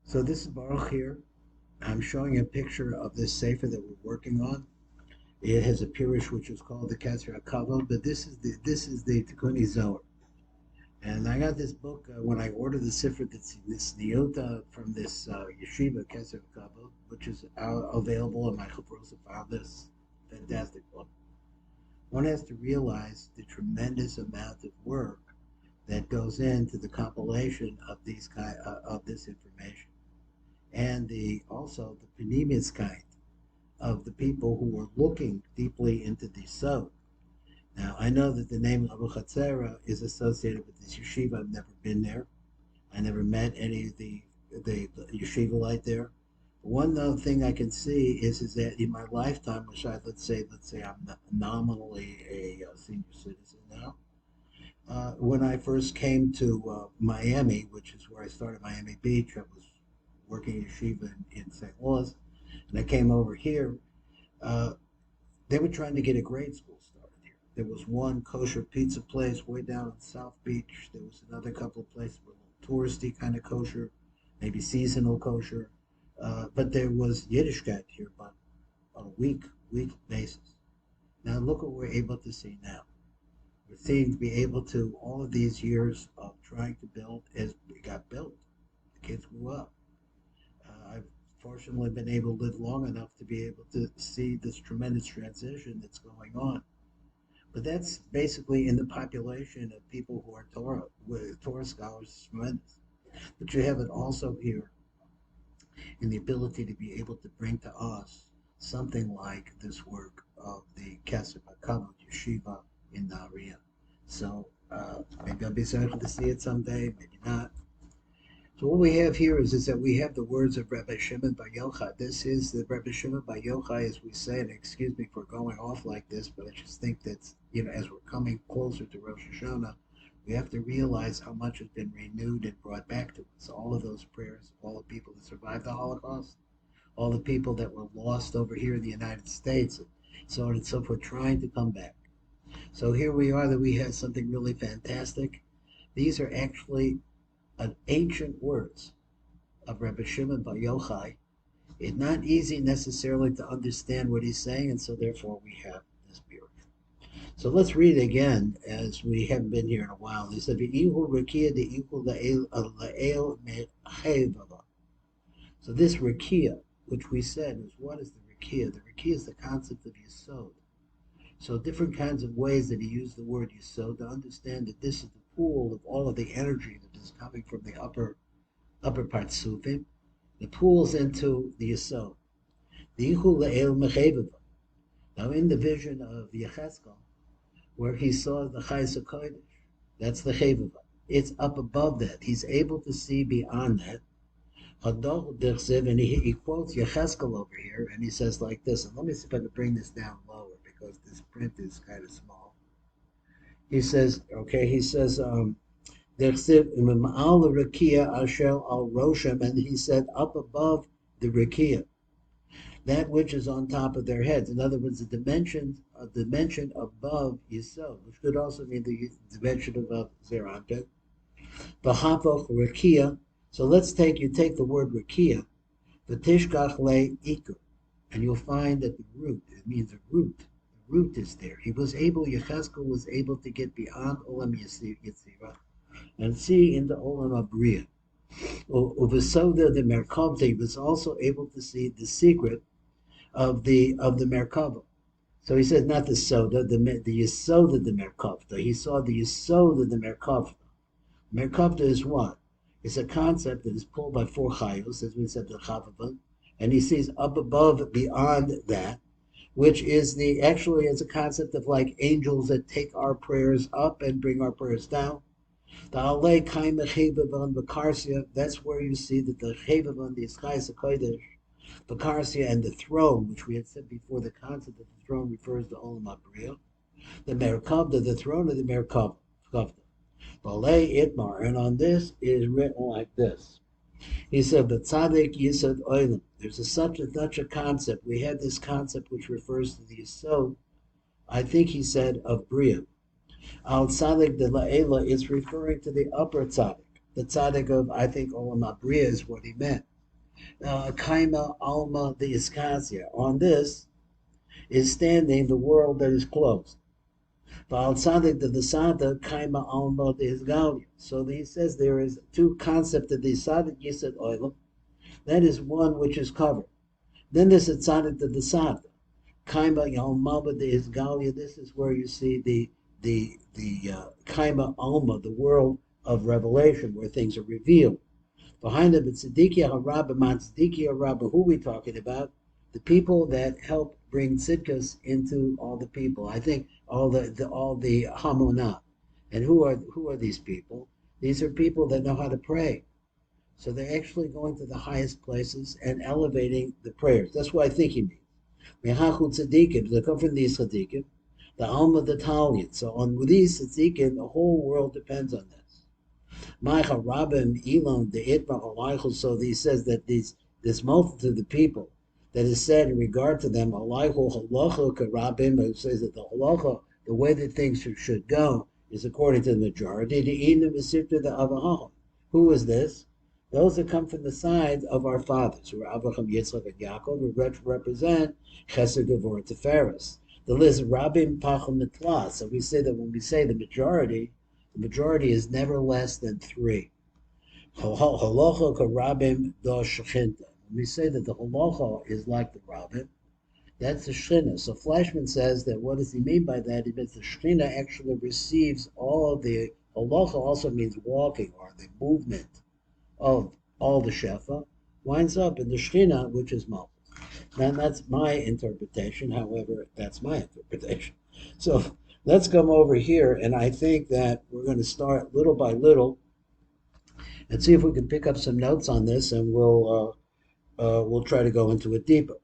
So this is Baruch here. I'm showing a picture of this sefer that we're working on. It has a pirush which is called the Kesser HaKavod, but this is the Tikunei Zohar. And I got this book when I ordered the sefer, this Niota from this yeshiva Kesser HaKavod, which is available in my Chuvros. Found this fantastic book. One has to realize the tremendous amount of work that goes into the compilation of this information, and also the panemius kind of the people who were looking deeply into the Yesod. Now, I know that the name Abu Chatzera is associated with this yeshiva. I've never been there. I never met any of the yeshiva there. But one other thing I can see is that in my lifetime, which let's say I'm nominally a senior citizen now. When I first came to Miami, which is where I started Miami Beach, I was working yeshiva in St. Louis, and I came over here. Uh, they were trying to get a grade school started here. There was one kosher pizza place way down on South Beach. There was another couple of places with a little touristy kind of kosher, maybe seasonal kosher. But there was Yiddishkeit here, but on a week basis. Now look what we're able to see now. We're seeing to be able to, all of these years of trying to build, as it got built. The kids grew up. I've fortunately been able to live long enough to be able to see this tremendous transition that's going on. But that's basically in the population of people who are Torah scholars. Is tremendous. But you have it also here in the ability to be able to bring to us something like this work of the Kesser HaKavod Yeshiva in Nahariya. So maybe I'll be able to see it someday, maybe not. So what we have here is that we have the words of Rabbi Shimon Bar Yochai. This is the Rabbi Shimon Bar Yochai, as we say, and excuse me for going off like this, but I just think that, as we're coming closer to Rosh Hashanah, we have to realize how much has been renewed and brought back to us. All of those prayers, all the people that survived the Holocaust, all the people that were lost over here in the United States, and so on and so forth, trying to come back. So here we are, that we have something really fantastic. These are actually ancient words of Rabbi Shimon Bar Yochai. It's not easy necessarily to understand what he's saying, and so therefore we have this period. So let's read again, as we haven't been here in a while. He said, so this Rakiyah, which we said is, what is the Rakiyah? The Rakiyah is the concept of Yesod. So different kinds of ways that he used the word Yesod to understand that this is the pool of all of the energy that is coming from the upper partsufim. The pools into the Yesod. The Ichul Le'el Mechevava. Now in the vision of Yecheskel, where he saw the Chayes HaKodesh, that's the Chevava. It's up above that. He's able to see beyond that. And he quotes Yecheskel over here, and he says like this, and let me see if I can bring this down lower, because this print is kind of small. He says, and he said, up above the Rakiyah, that which is on top of their heads. In other words, the dimension above Yesod, which could also mean the dimension above Zeranpet. V'hapach Rakiyah. So you take the word Rakiyah, v'tishkach le Eekar, and you'll find that the root, it means a root. The root is there. Yecheskel was able to get beyond Olam Yetzirah and see into Olam Abriya. Uvesoda the Merkavta, he was also able to see the secret of the Merkava. So he said not the Soda, the Yesod of the Merkavta. He saw the Yesod of the Merkavta. Merkavta is what? It's a concept that is pulled by four chayos, as we said, the Chavavah, and he sees up above, beyond that, which is actually it's a concept of like angels that take our prayers up and bring our prayers down. The Alei Kaim Chevavah Bakarsia, that's where you see that the Chevavah, the Chayes HaKodesh, Bakarsia, and the throne, which we had said before, the concept of the throne refers to Olam Abriya. The Merkavah, the throne of the Merkavah. Balei Itmar, and on this is written like this. He said, "The tzaddik Yesod olam." There's such a concept. We had this concept which refers to the Yesod. I think he said of Bria. Al tzaddik de la'ela is referring to the upper tzaddik. The tzaddik of, I think, Olam Abriya is what he meant. Kaima Alma the Iskasia. On this is standing the world that is closed. So he says there is two concepts of the Sadik Yesod Oilam. That is one which is covered. Then there's a Tzadik the Sadik. Kaima Yalmaba the Isgalia. This is where you see the Kaima Alma, the world of revelation, where things are revealed. Behind them, it's Tzedikiyah Harabah, Man Tzedikiyah Harabah. Who are we talking about? The people that help bring tzidkas into all the people. I think all the Hamunah. And who are these people? These are people that know how to pray. So they're actually going to the highest places and elevating the prayers. That's what I think he means. Mehachu tzeddikim, they come from these tzeddikim, the Alma the Talyat. So on these tzeddikim, the whole world depends on this. Ma'cha Rabim Elon the Itma Alaychus. So he says that this multitude of people that is said in regard to them, Alaychu Halacha Karabim, it says that the halacha, the way that things should go, is according to the majority. The Inu Mesirta the Avaham. Who is this? Those that come from the side of our fathers, who are Avraham, Yitzchak, and Yaakov, who represent Chesed, Gevurah, Tiferes. The Liz Rabim Pachim Mitla. So we say that when we say the majority is never less than 3. Halacha Karabim do Shechinta. When we say that the halacha is like the Rabim, that's the Shechina. So Flashman says that what does he mean by that? He means the Shechina actually receives all of the halacha. Also means walking or the movement of all the Shefa, winds up in the Shechina, which is Malchus. Now that's my interpretation. However, that's my interpretation. So let's come over here, and I think that we're going to start little by little and see if we can pick up some notes on this, and we'll try to go into it deeper.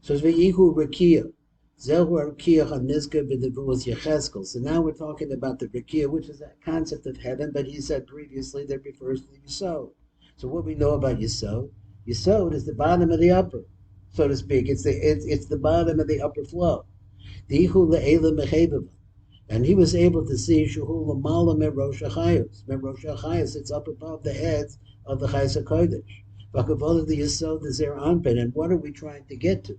So it's V'yihu Rakiyah. Zohar Rakiyah HaNizka B'Nevuos Yecheskel. So now we're talking about the Rakiyah, which is that concept of heaven, but he said previously that refers to Yesod. So what we know about Yesod is the bottom of the upper, so to speak. It's the bottom of the upper flow. Dihu le'ela mechevav. And he was able to see Shuhu Lamala Merosh HaChayos. Merosh HaChayos, it's up above the heads of the Chayos HaKodesh. Vakavolah the Yesod the Zer Anpin. And what are we trying to get to?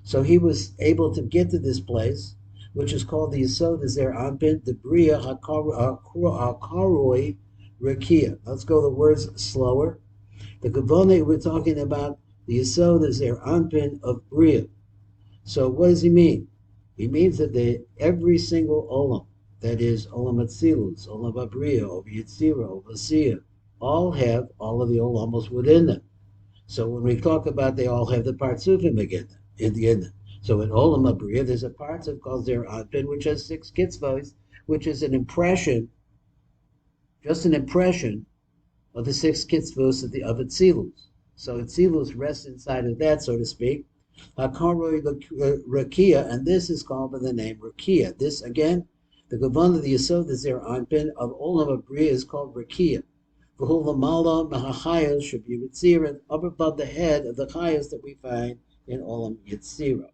So he was able to get to this place, which is called the Yesod the Zer Anpin, the Bria HaKaroi Rakiyah. Let's go the words slower. The Kavone, we're talking about the Yesod the Zer Anpin of Bria. So what does he mean? He means that every single olam, that is olam atzilus, olam abriya, olam yitzira, olam asiyah, all have all of the olamos within them. So when we talk about they all have the partsufim again in the end. So in olam abriya, there's a partsuf called zer anpin, which has 6 kitzvos, which is an impression, just an impression of the 6 kitzvos of atzilus. So atzilus rests inside of that, so to speak. Rakiyah, and this is called by the name Rakiyah. This again, the Gavan of the Yesod, the Zer Anpin of Olam Abriya is called Rakiyah. V'hulamala mahachayos should be Yitzira, up above the head of the chayos that we find in Olam Yitzira.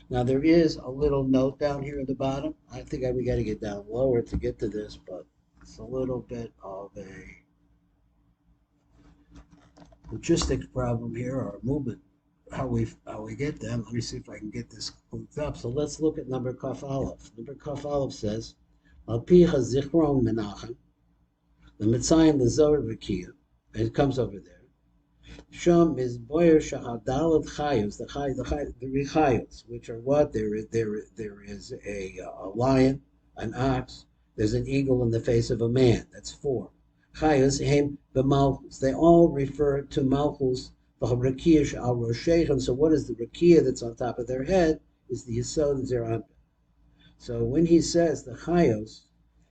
Now there is a little note down here at the bottom. I think we got to get down lower to get to this, but it's a little bit of a logistics problem here, or movement. How we get them. Let me see if I can get this hooked up. So let's look at number Kaf Aleph. Number Kaf Aleph says, Al Picha Zichron Menachem, the Mitzayim the Zohar Rakiyah, and it comes over there. Shom is Boyer Shahadalat Chayos, the Chayos, which are what? There is a lion, an ox, there's an eagle in the face of a man. That's 4. Chayos Hem B'Malchus. They all refer to Malchus. So what is the Rakiyah that's on top of their head? Is the Yesod Zer Anpin. So when he says the Chayos,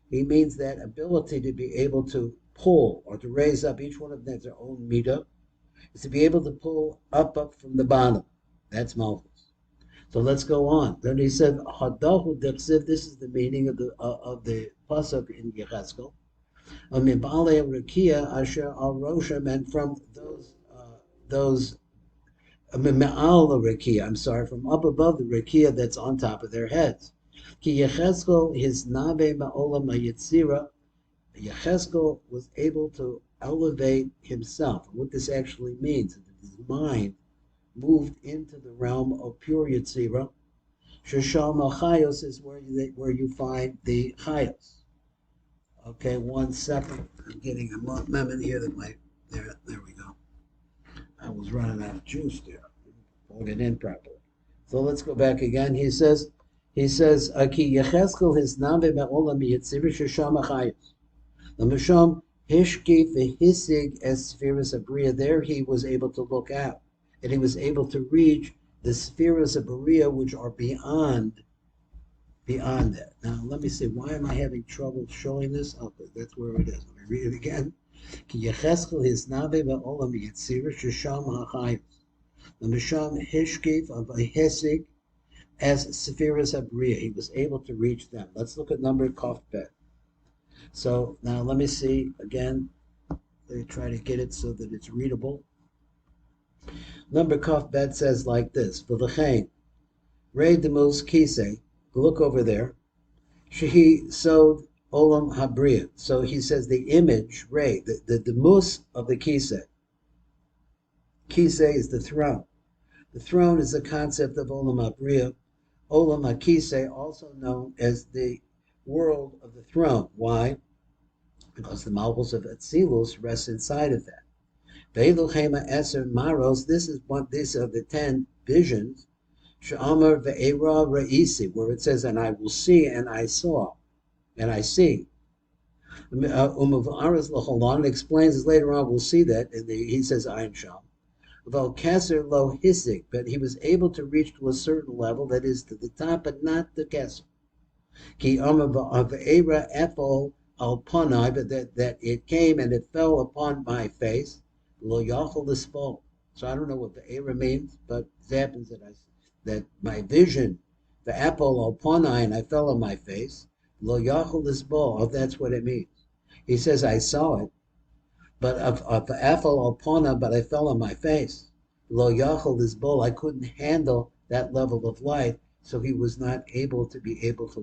he means that ability to be able to pull or to raise up. Each one of them has their own midah. Is to be able to pull up from the bottom. That's Malchus. So let's go on. Then he said Hadahu Dechsiv. This is the meaning of the pasuk in Yecheskel. Amibale Rakiyah Asher Al Rosham, and from those Me'al the Rakiyah, I'm sorry, from up above the Rakiyah that's on top of their heads. Ki Yecheskel, his Nabe Ma'olam Yitzira, Yecheskel was able to elevate himself. What this actually means, the his mind moved into the realm of pure Yetzirah. Shesham al-Chayos is where you find the Chayos. Okay, 1 second. I'm getting a moment here that there we go. I was running out of juice there. Plug it in properly. So let's go back again. He says, Aki Yecheskel his nave me'olam yitzir shesham achayos. The Misham hishki v'hisig es spheres abriya. There he was able to look out, and he was able to reach the spheres of Beriah, which are beyond that. Now let me see. Why am I having trouble showing this? Okay, that's where it is. Let me read it again. Ki Yecheskel his nave me'olam yitzir shesham achayos. The Misham Hishkev of a Hesig as Sephiras Abriya. He was able to reach them. Let's look at number Kaf Bet. So now let me see again. Let me try to get it so that it's readable. Number Kaf Bet says like this: V'lechein Rei Demus Kise. Look over there. Shehi Sod Olam Habriya. So he says the image Rei, the Demus of the Kise. Kise is the throne. The throne is the concept of Olam HaBriya. Olam HaKisei, also known as the world of the throne. Why? Because the Malchus of Atzilus rests inside of that. Ve'elu Chema Eser Maros, these are the 10 visions. She'amar ve'era ra'isi, where it says, and I will see, and I saw, and I see. Umav Aras L'Cholon explains later on, we'll see that, he says, Ayin Sham. Keser lo hisig, but he was able to reach to a certain level, that is to the top, but not the keser. Ki amar efol al panai, but that it came and it fell upon my face. Lo yachol l'spol. So I don't know what the era means, but it happens that my vision, the apple al panai, and I fell on my face. Lo yachol l'spol. Oh, that's what it means. He says I saw it. But of afal alpona, but I fell on my face. Lo yachol lisbol, I couldn't handle that level of light, so he was not able to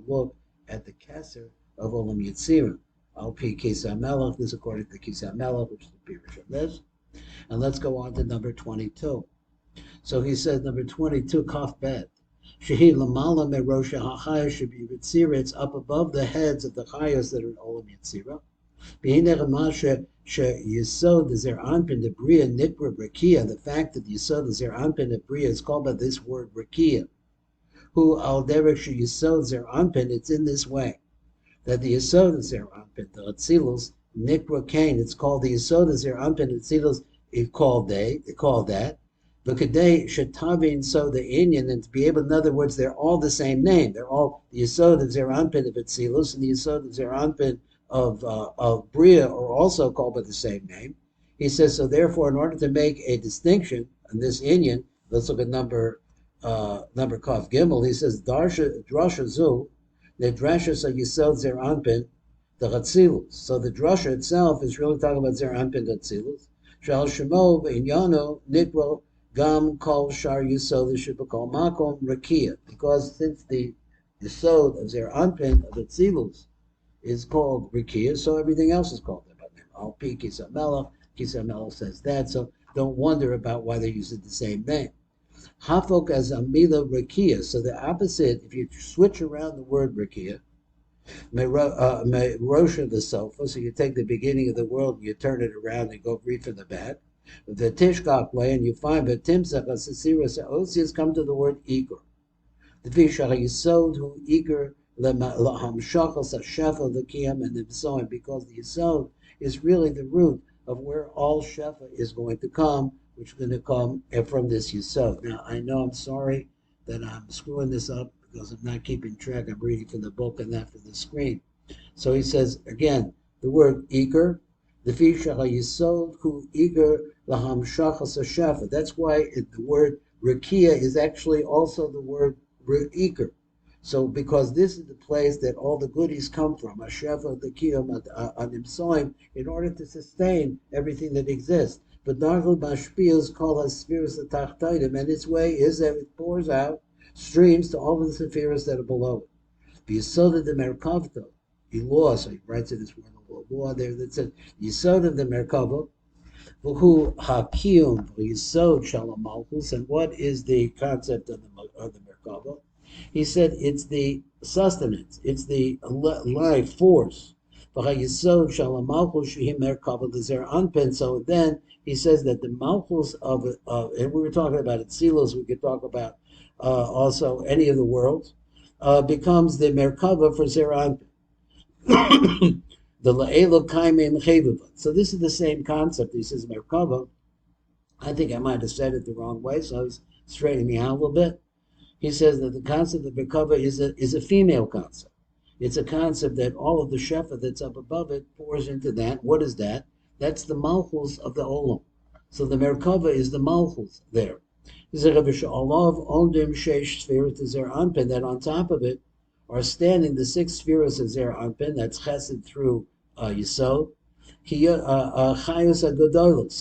look at the keser of Olam Yitzirim. Al pi Kisah Melech, this according to the Kisah Melech, which is the Pirush of this. And let's go on to number 22. So he says number 22, Kaf Bet. Shehi lamala me rosha ha'chayos should be Yitzirah. It's up above the heads of the chayos that are in Olam Yitzirah. Yesod Zer Anpin the Bria Nikra Rakiyah. The fact that Yesod Zer Anpin the Bria is called by this word Rakiyah. Who al derek Yesod Zer Anpin. It's in this way that the Yesod Zer Anpin, the Atzilus Nikra Kain. It's called the Yesod Zer Anpin Atzilus. It called that. But Kadei Shetavin, so the Inyan, and to be able, in other words, they're all the same name. They're all the Yesod Zer Anpin of Atzilus and the Yesod Zer Anpin of Bria are also called by the same name. He says, so therefore, in order to make a distinction in this Inyan, let's look at number Kaf Gimel. He says, Drasha Zu, the Drasha so Yisod Zer Anpin, the Chatzilus. So the Drasha itself is really talking about Zer Anpin Chatzilus. Shal Shemo Inyano Nikro Gam Kol Shar Yisod Shibakol Makom Rakiyah. Because since the Yisod of Zer Anpin of Chatzilus is called Rakiyah, so everything else is called that by name. Al pi Kisah Melech. Kisah Melech says that, so don't wonder about why they're using the same name. Hafok as Amila Rakiyah, so the opposite, if you switch around the word Rakiyah, Rosha the sofa, so you take the beginning of the world and you turn it around and go read from the back. The Tishkak way, and you find that Timsach Asasira Osias come to the word Eekar. The Vishah Yesod who Eekar Lahamshachas Shefa the Kiyam and the Yesod, because the Yesod is really the root of where all Shefa is going to come, which is going to come from this Yesod. Now, I know I'm sorry that I'm screwing this up because I'm not keeping track. I'm reading from the book and not from the screen. So he says, again, the word Eekar, the Vishah Yesod who Eekar Lahamshachas Shefa. That's why the word Rakiyah is actually also the word Eekar. So, because this is the place that all the goodies come from, Hashefa, the Kiyam, Animsoim, in order to sustain everything that exists. But Nargul Bashpiyas call us spheres of Tachtaitim, and its way is that it pours out streams to all of the spheres that are below it. The Yesod of the Merkavta, he law, so he writes in this word law there that says, Yesod of the Merkavta, V'hu hakiyum v'yesod shalom malchus. And what is the concept of the Merkava? He said it's the sustenance, it's the life force. V'hayesod shalom malchus shehim Merkava l'zer anpen. So then he says that the malchus and we were talking about it, Silos, we could talk about also any of the worlds, becomes the Merkava for zer anpen. The la'elo kaimim chevavat. So this is the same concept. He says Merkava. I think I might have said it the wrong way, so he's straightening me out a little bit. He says that the concept of Merkava is a female concept. It's a concept that all of the shefa that's up above it pours into that. What is that? That's the malchus of the olam. So the Merkava is the malchus there. That on top of it are standing the six spheres of Zer Anpin, that's chesed through Yesod. So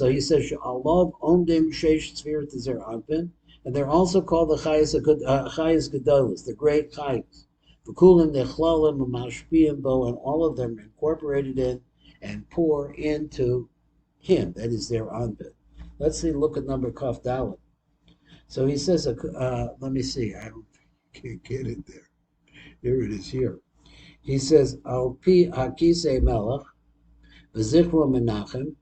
he says, Alav Omdim Sheish Spheres of Zer Anpin, and they're also called the Chayos Gedolos, the great Chayos. V'kulim Nechlalim Mashpiyim Bo, and all of them are incorporated in and pour into him, that is their Anpin. Let's see, look at number Kaf Dalet. So he says, let me see, can't get it there. Here it is here. He says, Al pi hakise melech, v'zichro menachem,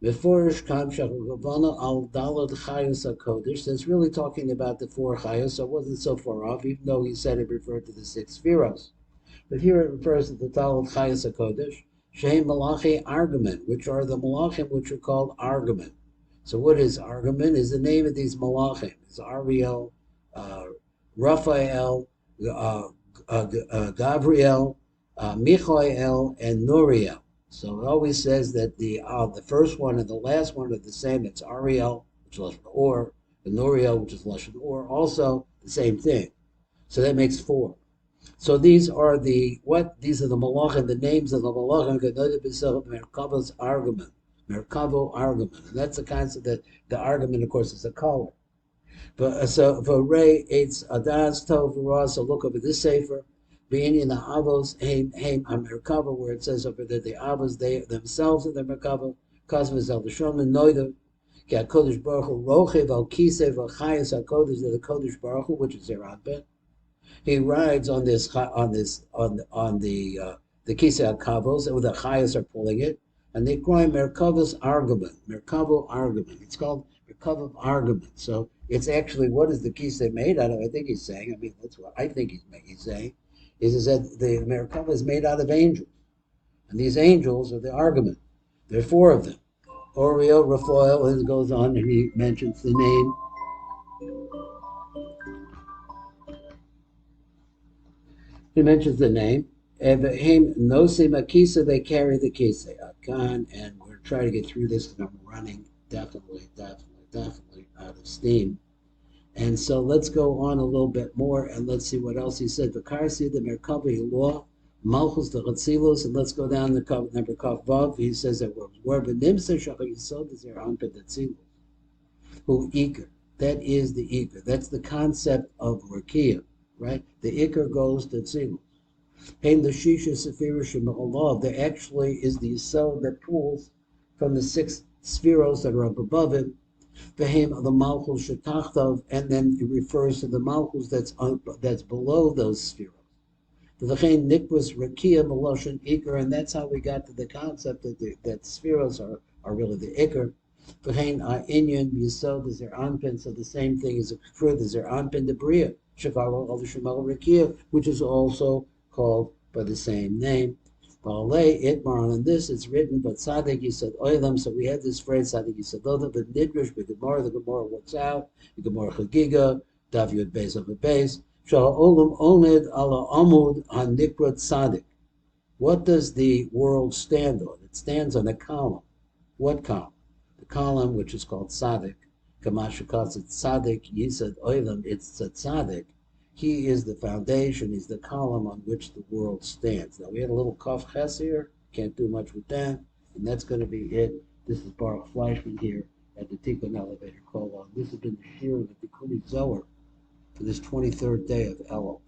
v'forish kam shachagavana al dalad chayos HaKodesh. That's really talking about the four chayos, so it wasn't so far off, even though he said it referred to the six spheros. But here it refers to the dalad chayos HaKodesh, shehem malachi argument, which are the malachim which are called argument. So what is argument? Is the name of these malachim. It's Ariel, Raphael, Gabriel, Michael, and Nuriel. So it always says that the first one and the last one are the same. It's Ariel, which is Lashon Or, and Nuriel, which is Lashon Or, also the same thing. So that makes four. So these are the malachim, the names of the malachim, Merkava's argument. Merkavo argument. And that's the concept that the argument, of course, is a color. But so for Ray, it's Adas Tov Ra. So look over this sefer, being in the Avos Haim Merkava, where it says over there the Avos they themselves in the Merkava, Kosmos El Shomen Noida, Kodesh Baruch Hu Rochev Al Kisev Al Chayas Al Kodesh, the Kodesh Baruch Hu, which is their Adbet. He rides on the Kisei Al Kavos, and the Chayas are pulling it, and they call it Merkava's argument, Merkavo argument. It's called Merkava argument. So it's actually, what is the Kisei made out of? I think he's saying, that's what I think he's saying, is that the Merkava is made out of angels. And these angels are the argument. There are four of them. Oriel, Raphael, and it goes on, and he mentions the name. He mentions the name. Evahim Nosim Akisa, they carry the Kisei Akan, and we're trying to get through this because I'm running definitely out of steam. And so let's go on a little bit more and let's see what else he said. Vakarsi, the Merkava law, Malchus, the Chatzilus, and let's go down the number Kaf Vav. He says that word Benimsa Shachar Yesod is their Anped Tzilus. Who Eekar. That is the Eekar. That's the concept of Rakiyah, right? The Eekar goes to Tzilus. Haim the Shisha Sephira Shema'olav. There actually is the Yesod that pulls from the six spheros that are up above it. V'hem the Malchus Shetachtav, and then it refers to the Malchus that's below those spheros. V'chein Nikvus Rakiyah Meloshin Eekar, and that's how we got to the concept that spheros are really the Eekar. V'chein Inyan Yesod is their Anpin, so the same thing is true. There's their Anpin the Bria Shekalo Al Shemal Rakiyah, which is also called by the same name. Baalei Itmar, on this it's written, but Tzaddik Yesod Oilam. So we have this phrase Tzaddik Yesod Oilam, but Nidrash, the Gemara works out. The Gemara Chagiga, Dav Yud Beis of a Beis. Shal Olam Omed Ala Amud HaNikra Tzaddik. What does the world stand on? It stands on a column. What column? The column which is called Tzaddik. Kamash calls it Tzaddik Yesod Oilam. It's a Tzaddik. He is the foundation, he's the column on which the world stands. Now, we had a little Kaf Ches here, can't do much with that, and that's going to be it. This is Baruch Fleischman here at the Tikunei Elevator Kolon. This has been the Shir of the Tikunei Zohar for this 23rd day of Elul.